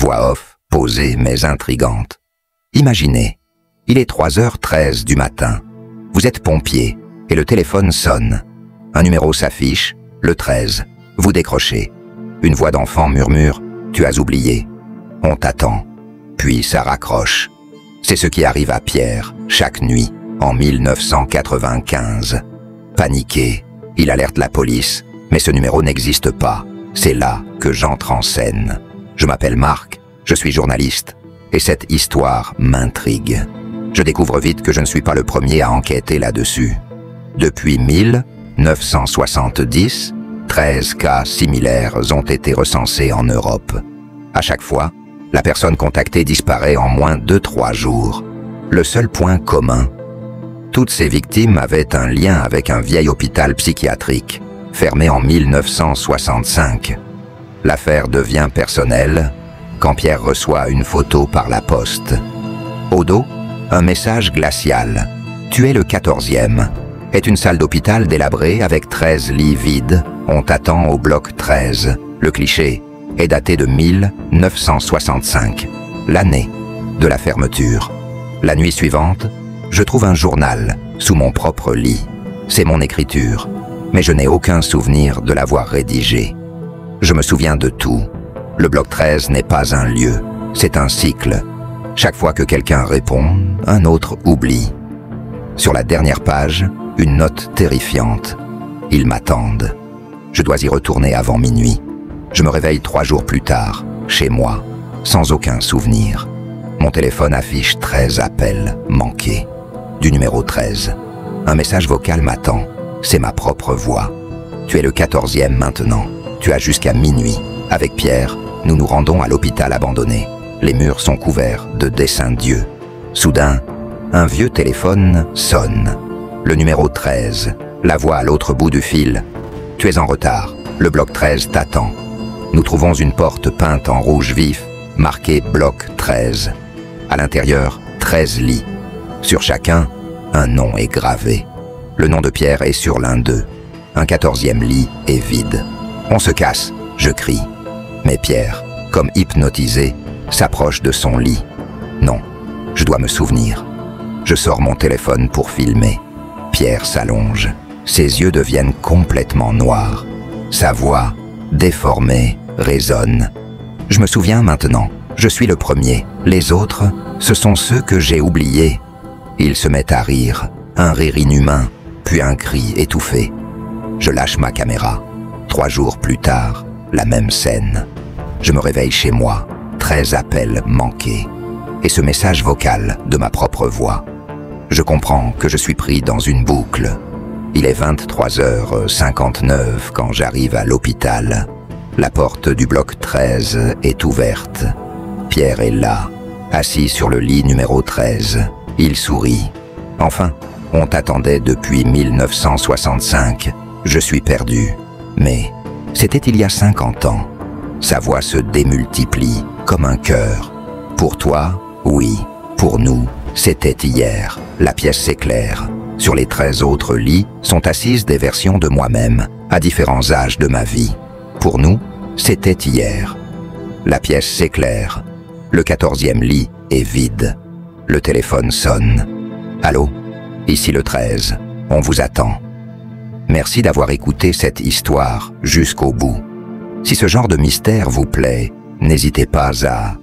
Voix off, posée mais intrigante. Imaginez, il est 3h13 du matin. Vous êtes pompier et le téléphone sonne. Un numéro s'affiche, le 13. Vous décrochez. Une voix d'enfant murmure « Tu as oublié ». On t'attend. Puis ça raccroche. C'est ce qui arrive à Pierre chaque nuit en 1995. Paniqué, il alerte la police, mais ce numéro n'existe pas. C'est là que j'entre en scène. Je m'appelle Marc, je suis journaliste, et cette histoire m'intrigue. Je découvre vite que je ne suis pas le premier à enquêter là-dessus. Depuis 1970, 13 cas similaires ont été recensés en Europe. À chaque fois, la personne contactée disparaît en moins de 3 jours. Le seul point commun, toutes ces victimes avaient un lien avec un vieil hôpital psychiatrique, fermé en 1965. L'affaire devient personnelle quand Pierre reçoit une photo par la poste. Au dos, un message glacial. « Tu es le 14e. Est une salle d'hôpital délabrée avec 13 lits vides. On t'attend au bloc 13. » Le cliché est daté de 1965, l'année de la fermeture. La nuit suivante, je trouve un journal sous mon propre lit. C'est mon écriture, mais je n'ai aucun souvenir de l'avoir rédigé. Je me souviens de tout. Le bloc 13 n'est pas un lieu, c'est un cycle. Chaque fois que quelqu'un répond, un autre oublie. Sur la dernière page, une note terrifiante. Ils m'attendent. Je dois y retourner avant minuit. Je me réveille 3 jours plus tard, chez moi, sans aucun souvenir. Mon téléphone affiche 13 appels manqués. Du numéro 13. Un message vocal m'attend. C'est ma propre voix. Tu es le 14e maintenant. Tu as jusqu'à minuit. Avec Pierre, nous nous rendons à l'hôpital abandonné. Les murs sont couverts de dessins d'yeux. Soudain, un vieux téléphone sonne. Le numéro 13. La voix à l'autre bout du fil. Tu es en retard. Le bloc 13 t'attend. Nous trouvons une porte peinte en rouge vif, marquée bloc 13. À l'intérieur, 13 lits. Sur chacun, un nom est gravé. Le nom de Pierre est sur l'un d'eux. Un 14e lit est vide. On se casse, je crie. Mais Pierre, comme hypnotisé, s'approche de son lit. Non, je dois me souvenir. Je sors mon téléphone pour filmer. Pierre s'allonge. Ses yeux deviennent complètement noirs. Sa voix, déformée, résonne. Je me souviens maintenant. Je suis le premier. Les autres, ce sont ceux que j'ai oubliés. Il se met à rire, un rire inhumain, puis un cri étouffé. Je lâche ma caméra. 3 jours plus tard, la même scène. Je me réveille chez moi, 13 appels manqués. Et ce message vocal de ma propre voix. Je comprends que je suis pris dans une boucle. Il est 23h59 quand j'arrive à l'hôpital. La porte du bloc 13 est ouverte. Pierre est là, assis sur le lit numéro 13. Il sourit. Enfin, on t'attendait depuis 1965. Je suis perdu. Mais c'était il y a 50 ans. Sa voix se démultiplie comme un cœur. Pour toi, oui. Pour nous, c'était hier. La pièce s'éclaire. Sur les 13 autres lits sont assises des versions de moi-même, à différents âges de ma vie. Pour nous, c'était hier. La pièce s'éclaire. Le 14e lit est vide. Le téléphone sonne. Allô? Ici le 13. On vous attend. Merci d'avoir écouté cette histoire jusqu'au bout. Si ce genre de mystère vous plaît, n'hésitez pas à